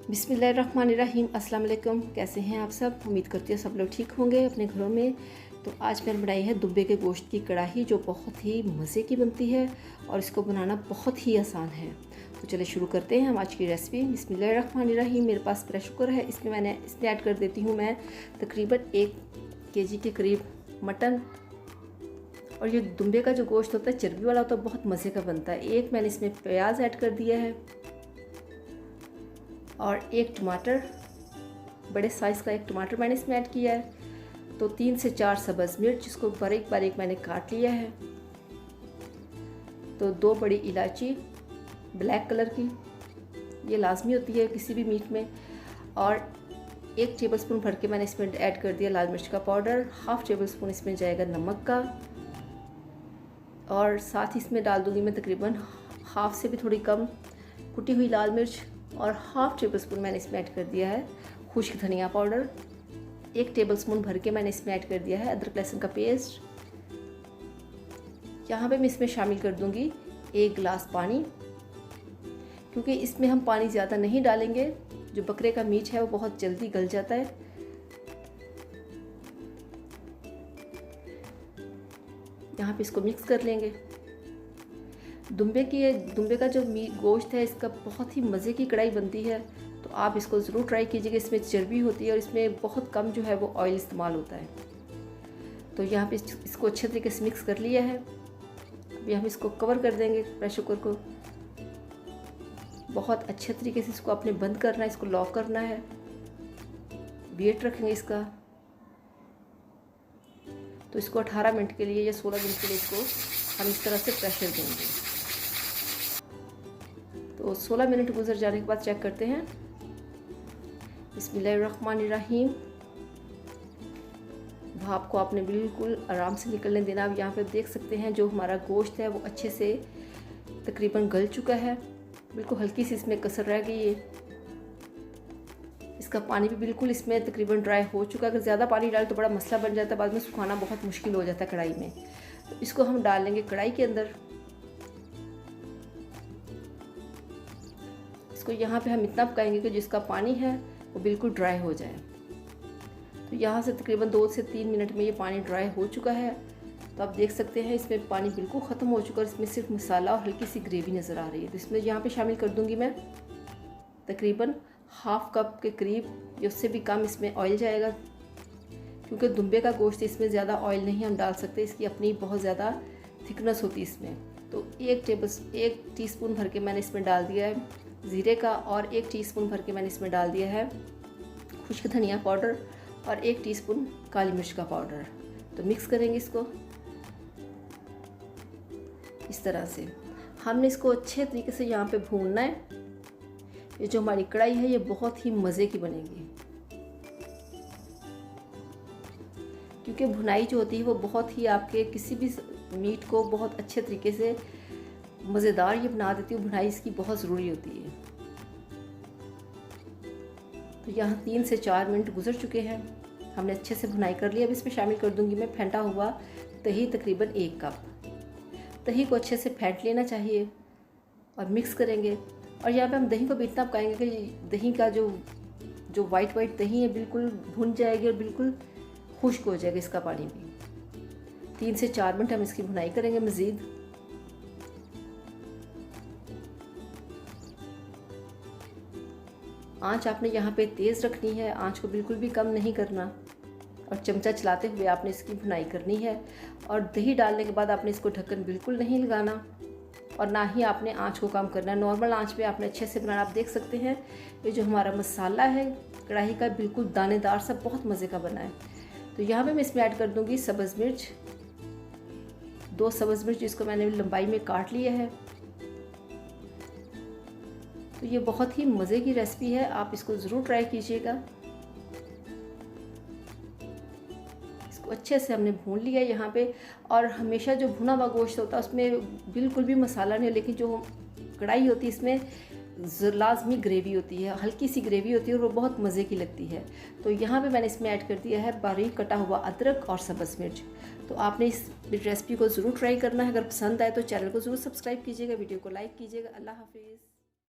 बिस्मिल्लाहिर्रहमानिर्रहीम। अस्सलाम वालेकुम। कैसे हैं आप सब? उम्मीद करती हूँ सब लोग ठीक होंगे अपने घरों में। तो आज मैंने बनाई है दुब्बे के गोश्त की कढ़ाई, जो बहुत ही मज़े की बनती है और इसको बनाना बहुत ही आसान है। तो चलिए शुरू करते हैं हम आज की रेसिपी। बिस्मिल्लाहिर्रहमानिर्रहीम। मेरे पास प्रेशर कुकर है, इसमें ऐड कर देती हूँ मैं तकरीबन 1 केजी के करीब मटन। और ये दुम्बे का जो गोश्त होता है चर्बी वाला होता है, बहुत मज़े का बनता है। एक मैंने इसमें प्याज ऐड कर दिया है और 1 टमाटर, बड़े साइज़ का 1 टमाटर मैंने इसमें ऐड किया है। तो 3 से 4 सब्ज़ मिर्च, जिसको बारीक बारीक मैंने काट लिया है। तो 2 बड़ी इलायची ब्लैक कलर की, ये लाजमी होती है किसी भी मीट में। और 1 टेबलस्पून भर के मैंने इसमें ऐड कर दिया लाल मिर्च का पाउडर। हाफ़ टेबलस्पून इसमें जाएगा नमक का, और साथ ही इसमें डाल दूँगी मैं तकरीबन हाफ़ से भी थोड़ी कम कुटी हुई लाल मिर्च। और हाफ़ टेबलस्पून मैंने इसमें ऐड कर दिया है खुश्क धनिया पाउडर। 1 टेबलस्पून भर के मैंने इसमें ऐड कर दिया है अदरक लहसुन का पेस्ट। यहाँ पे मैं इसमें शामिल कर दूँगी 1 गिलास पानी, क्योंकि इसमें हम पानी ज़्यादा नहीं डालेंगे। जो बकरे का मीट है वो बहुत जल्दी गल जाता है। यहाँ पे इसको मिक्स कर लेंगे। दुम्बे का जो गोश्त है, इसका बहुत ही मज़े की कढ़ाई बनती है। तो आप इसको ज़रूर ट्राई कीजिएगा। इसमें चर्बी होती है और इसमें बहुत कम जो है वो ऑयल इस्तेमाल होता है। तो यहाँ पे इसको अच्छे तरीके से मिक्स कर लिया है। अभी हम इसको कवर कर देंगे प्रेशर कुकर को। बहुत अच्छे तरीके से इसको आपने बंद करना है, इसको लॉक करना है। वेट रखेंगे इसका। तो इसको 18 मिनट के लिए या 16 मिनट के लिए इसको हम इस तरह से प्रेशर देंगे। तो 16 मिनट गुजर जाने के बाद चेक करते हैं। बिस्मिल्लाहिर्रहमानिर्रहीम। भाप को आपने बिल्कुल आराम से निकलने देना। अब यहाँ पे देख सकते हैं जो हमारा गोश्त है वो अच्छे से तकरीबन गल चुका है। बिल्कुल हल्की सी इसमें कसर रह गई है। इसका पानी भी बिल्कुल इसमें तकरीबन ड्राई हो चुका है। अगर ज़्यादा पानी डालें तो बड़ा मसला बन जाता है, बाद में सुखाना बहुत मुश्किल हो जाता है कढ़ाई में। तो इसको हम डाल लेंगे कढ़ाई के अंदर। इसको यहाँ पे हम इतना पकाएंगे कि जिसका पानी है वो बिल्कुल ड्राई हो जाए। तो यहाँ से तकरीबन 2 से 3 मिनट में ये पानी ड्राई हो चुका है। तो आप देख सकते हैं इसमें पानी बिल्कुल ख़त्म हो चुका है। इसमें सिर्फ मसाला और हल्की सी ग्रेवी नज़र आ रही है। तो इसमें यहाँ पे शामिल कर दूँगी मैं तकरीबन हाफ़ कप के करीब या उससे भी कम इसमें ऑयल जाएगा, क्योंकि दुम्बे का गोश्त इसमें ज़्यादा ऑयल नहीं हम डाल सकते। इसकी अपनी बहुत ज़्यादा थिकनेस होती है इसमें। तो 1 टीस्पून भर के मैंने इसमें डाल दिया है ज़ीरे का, और 1 टीस्पून भर के मैंने इसमें डाल दिया है खुश्क धनिया पाउडर, और 1 टीस्पून काली मिर्च का पाउडर। तो मिक्स करेंगे इसको इस तरह से। हमने इसको अच्छे तरीके से यहाँ पे भूनना है। ये जो हमारी कढ़ाई है ये बहुत ही मज़े की बनेगी, क्योंकि भुनाई जो होती है वो बहुत ही आपके किसी भी मीट को बहुत अच्छे तरीके से मज़ेदार ये बना देती है। भुनाई इसकी बहुत ज़रूरी होती है। तो यहाँ 3 से 4 मिनट गुजर चुके हैं। हमने अच्छे से भुनाई कर लिया। अब इसमें शामिल कर दूंगी मैं फेंटा हुआ दही, तकरीबन 1 कप। दही को अच्छे से फेंट लेना चाहिए और मिक्स करेंगे। और यहाँ पे हम दही को भी इतना पकाएंगे कि दही का जो वाइट दही है बिल्कुल भुन जाएगी और बिल्कुल खुश्क हो जाएगा इसका पानी भी। 3 से 4 मिनट हम इसकी भुनाई करेंगे मज़ीद। आंच आपने यहाँ पे तेज़ रखनी है, आंच को बिल्कुल भी कम नहीं करना, और चमचा चलाते हुए आपने इसकी भुनाई करनी है। और दही डालने के बाद आपने इसको ढक्कन बिल्कुल नहीं लगाना, और ना ही आपने आंच को कम करना। नॉर्मल आंच पे आपने अच्छे से बनाना। आप देख सकते हैं ये जो हमारा मसाला है कढ़ाई का बिल्कुल दानेदार सा, बहुत मज़े का बना है। तो यहाँ पे मैं इसमें ऐड कर दूँगी सब्ज़ मिर्च, 2 सब्ज़ मिर्च, जिसको मैंने लंबाई में काट लिया है। तो ये बहुत ही मज़े की रेसिपी है, आप इसको ज़रूर ट्राई कीजिएगा। इसको अच्छे से हमने भून लिया यहाँ पे। और हमेशा जो भुना हुआ गोश्त होता है उसमें बिल्कुल भी मसाला नहीं, लेकिन जो कढ़ाई होती है इसमें लाजमी ग्रेवी होती है, हल्की सी ग्रेवी होती है और वो बहुत मज़े की लगती है। तो यहाँ पे मैंने इसमें ऐड कर दिया है बारीक कटा हुआ अदरक और सब्ज़ मिर्च। तो आपने इस रेसिपी को ज़रूर ट्राई करना है। अगर पसंद आए तो चैनल को ज़रूर सब्सक्राइब कीजिएगा, वीडियो को लाइक कीजिएगा। अल्लाह हाफिज़।